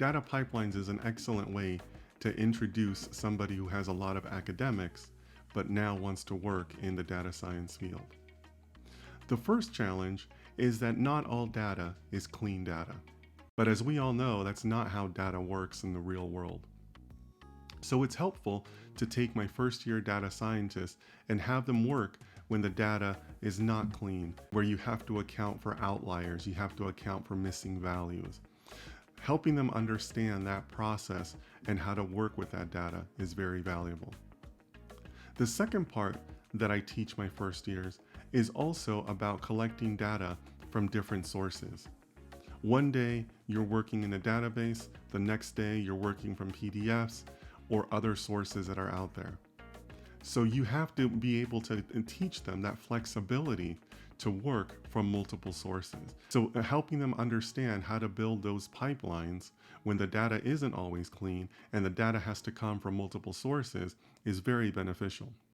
Data pipelines is an excellent way to introduce somebody who has a lot of academics but now wants to work in the data science field. The first challenge is that not all data is clean data. But as we all know, that's not how data works in the real world. So it's helpful to take my first year data scientists and have them work when the data is not clean, where you have to account for outliers, you have to account for missing values. Helping them understand that process and how to work with that data is very valuable. The second part that I teach my first years is also about collecting data from different sources. One day you're working in a database, the next day you're working from PDFs or other sources that are out there. So you have to be able to teach them that flexibility to work from multiple sources. So helping them understand how to build those pipelines when the data isn't always clean and the data has to come from multiple sources is very beneficial.